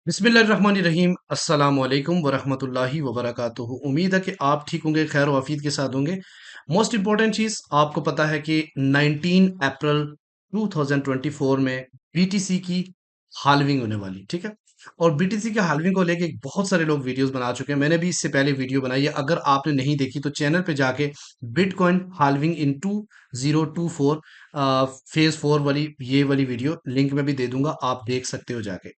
बिस्मिल्लाहिर्रहमानिर्रहीम अस्सलाम वालेकुम वरहमतुल्लाहि वबरकातुहू। उम्मीद है कि आप ठीक होंगे, खैर वाफियत के साथ होंगे। मोस्ट इंपॉर्टेंट चीज़ आपको पता है कि 19 अप्रैल 2024 में बीटीसी की हाल्विंग होने वाली, ठीक है। और बीटीसी के हाल्विंग को लेके बहुत सारे लोग वीडियोस बना चुके हैं। मैंने भी इससे पहले वीडियो बनाई है, अगर आपने नहीं देखी तो चैनल पे जाके बिटकॉइन हाल्विंग इन 2024 फेज 4 वाली ये वाली वीडियो लिंक में भी दे दूंगा, आप देख सकते हो जाके।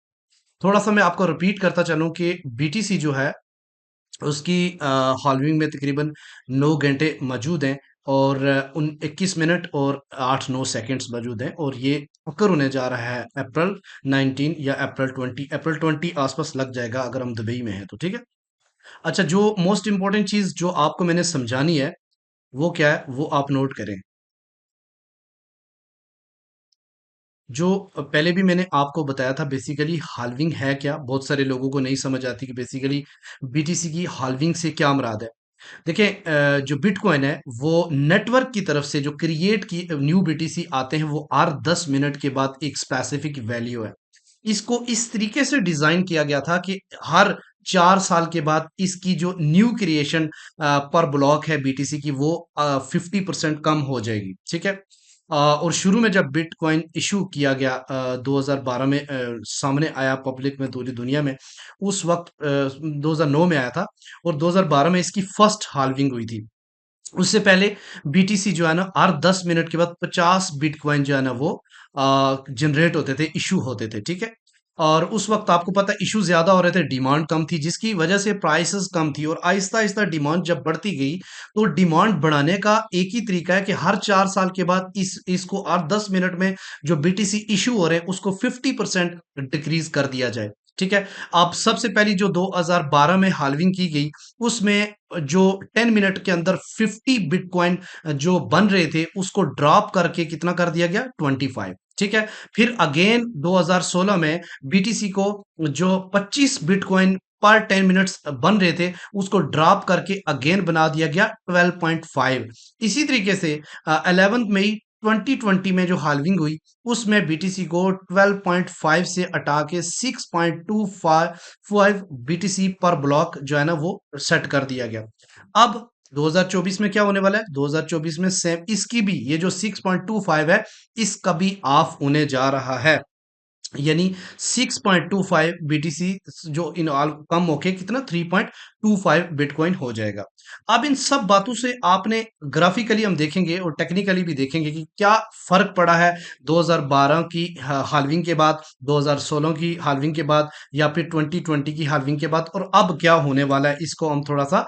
थोड़ा सा मैं आपको रिपीट करता चलूं कि बीटीसी जो है उसकी हॉल्विंग में तकरीबन 9 घंटे मौजूद हैं और उन 21 मिनट और 8-9 सेकंड्स मौजूद हैं और ये ओकर होने जा रहा है अप्रैल 19 या अप्रैल 20 आसपास लग जाएगा अगर हम दुबई में हैं तो, ठीक है। अच्छा, जो मोस्ट इंपॉर्टेंट चीज़ जो आपको मैंने समझानी है वो क्या है वो आप नोट करें। जो पहले भी मैंने आपको बताया था बेसिकली हाल्विंग है क्या, बहुत सारे लोगों को नहीं समझ आती कि बेसिकली बीटीसी की हाल्विंग से क्या मुराद है। देखिए, जो बिटकॉइन है वो नेटवर्क की तरफ से जो क्रिएट की न्यू बीटीसी आते हैं वो हर 10 मिनट के बाद एक स्पेसिफिक वैल्यू है। इसको इस तरीके से डिजाइन किया गया था कि हर 4 साल के बाद इसकी जो न्यू क्रिएशन पर ब्लॉक है बीटीसी की वो 50% कम हो जाएगी, ठीक है। और शुरू में जब बिटकॉइन इशू किया गया 2012 में सामने आया पब्लिक में पूरी दुनिया में, उस वक्त 2009 में आया था और 2012 में इसकी फर्स्ट हाल्विंग हुई थी। उससे पहले बीटीसी जो है ना हर 10 मिनट के बाद 50 बिटकॉइन जो है ना वो जनरेट होते थे, इशू होते थे, ठीक है। और उस वक्त आपको पता है इशू ज्यादा हो रहे थे, डिमांड कम थी, जिसकी वजह से प्राइसेस कम थी और आहिस्ता आहिस्ता डिमांड जब बढ़ती गई तो डिमांड बढ़ाने का एक ही तरीका है कि हर 4 साल के बाद इसको हर 10 मिनट में जो बीटीसी इशू हो रहे हैं उसको 50% डिक्रीज कर दिया जाए, ठीक है। अब सबसे पहली जो 2012 में हाल्विंग की गई उसमें जो 10 मिनट के अंदर 50 बिटकॉइन जो बन रहे थे उसको ड्रॉप करके कितना कर दिया गया, 25, ठीक है। फिर अगेन 2016 में बीटीसी को जो 25 बिटकॉइन पर 10 मिनट्स बन रहे थे उसको ड्रॉप करके अगेन बना दिया गया 12.5। इसी तरीके से 11 मई 2020 में जो हाल्विंग हुई उसमें बीटीसी को 12.5 से हटा के 6.25 बीटीसी पर ब्लॉक जो है ना वो सेट कर दिया गया। अब 2024 में क्या होने वाला है, 2024 में सेम इसकी भी ये जो 6.25 है इसका भी ऑफ होने जा रहा है, यानी 6.25 बीटीसी जो इन ऑल कम होके कितना 3.25 बिटकॉइन हो जाएगा। अब इन सब बातों से आपने ग्राफिकली हम देखेंगे और टेक्निकली भी देखेंगे कि क्या फर्क पड़ा है 2012 की हाल्विंग के बाद, 2016 की हाल्विंग के बाद या फिर 2020 की हाल्विंग के बाद और अब क्या होने वाला है, इसको हम थोड़ा सा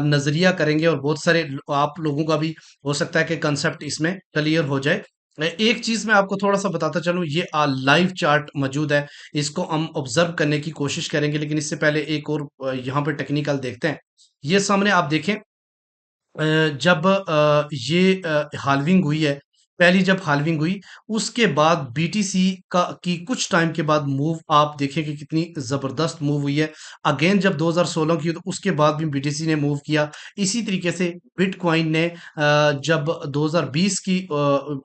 नजरिया करेंगे और बहुत सारे आप लोगों का भी हो सकता है कि कंसेप्ट इसमें क्लियर हो जाए। एक चीज मैं आपको थोड़ा सा बताता चलूं, ये लाइव चार्ट मौजूद है, इसको हम ऑब्जर्व करने की कोशिश करेंगे, लेकिन इससे पहले एक और यहाँ पे टेक्निकल देखते हैं। ये सामने आप देखें, जब ये हाल्विंग हुई है, पहली जब हाल्विंग हुई उसके बाद बीटीसी का की कुछ टाइम के बाद मूव आप देखें कि कितनी जबरदस्त मूव हुई है। अगेन जब 2016 की तो उसके बाद भी बीटीसी ने मूव किया। इसी तरीके से बिटकॉइन ने जब 2020 की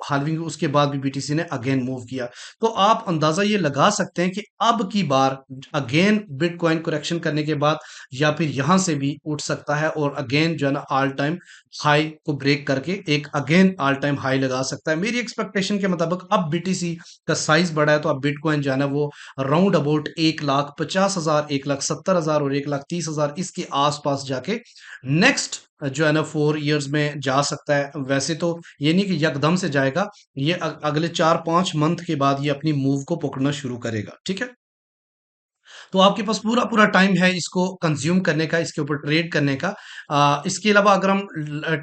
हाल्विंग हुई उसके बाद भी बीटीसी ने अगेन मूव किया। तो आप अंदाजा ये लगा सकते हैं कि अब की बार अगेन बिटकॉइन करेक्शन करने के बाद या फिर यहां से भी उठ सकता है और अगेन जो है ना ऑल टाइम हाई को ब्रेक करके एक अगेन ऑल टाइम हाई लगा सकता है। मेरी एक्सपेक्टेशन के मुताबिक अब बीटीसी का साइज बढ़ा है तो अब बिटकॉइन जो है ना वो राउंड अबाउट 1,50,000, 1,70,000 और 1,30,000 इसके आसपास जाके नेक्स्ट जो है ना 4 इयर्स में जा सकता है। वैसे तो ये नहीं कि यकदम से जाएगा, ये अगले 4-5 मंथ के बाद ये अपनी मूव को पकड़ना शुरू करेगा, ठीक है। तो आपके पास पूरा पूरा टाइम है इसको कंज्यूम करने का, इसके ऊपर ट्रेड करने का। इसके अलावा अगर हम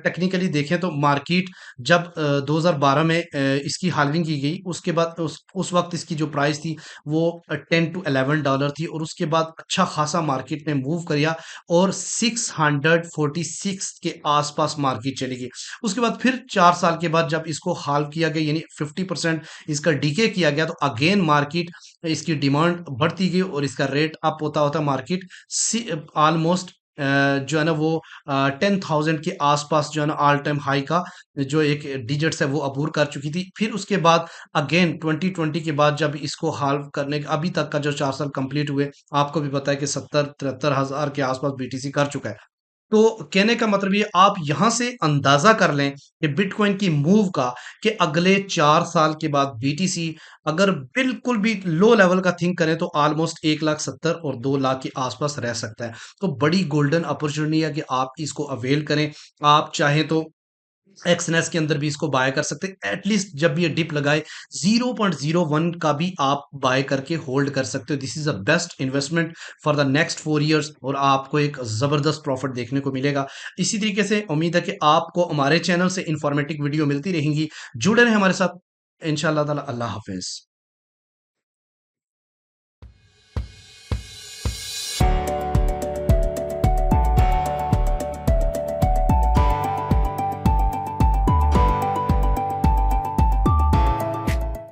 टेक्निकली देखें तो मार्केट जब 2012 में इसकी हाल्विंग की गई उसके बाद उस वक्त इसकी जो प्राइस थी वो $10 to $11 थी और उसके बाद अच्छा खासा मार्केट ने मूव किया और 646 के आसपास मार्केट चली गई। उसके बाद फिर 4 साल के बाद जब इसको हाल्व किया गया यानी 50% इसका डीके किया गया तो अगेन मार्केट इसकी डिमांड बढ़ती गई और इसका रेट अप होता होता मार्केट ऑलमोस्ट जो है ना वो 10,000 के आसपास जो है ना ऑल टाइम हाई का जो एक डिजिट्स है वो अबूर कर चुकी थी। फिर उसके बाद अगेन 2020 के बाद जब इसको हाल्व करने अभी तक का जो 4 साल कंप्लीट हुए, आपको भी पता है कि 70-73 हज़ार के आसपास बीटीसी कर चुका है। तो कहने का मतलब ये आप यहां से अंदाजा कर लें कि बिटकॉइन की मूव का कि अगले 4 साल के बाद बीटीसी अगर बिल्कुल भी लो लेवल का थिंक करें तो ऑलमोस्ट 1,70,000 और 2 लाख के आसपास रह सकता है। तो बड़ी गोल्डन अपॉर्चुनिटी है कि आप इसको अवेल करें। आप चाहें तो एक्सनेस के अंदर भी इसको बाय कर सकते हैं। एटलीस्ट जब ये डिप लगाए 0.01 का भी आप बाय करके होल्ड कर सकते हो। This is a best investment for the next 4 years और आपको एक जबरदस्त प्रॉफिट देखने को मिलेगा। इसी तरीके से उम्मीद है कि आपको हमारे चैनल से इंफॉर्मेटिव वीडियो मिलती रहेंगी। जुड़े रहें हमारे साथ। इंशाल्लाह ताला। अल्लाह हाफिज।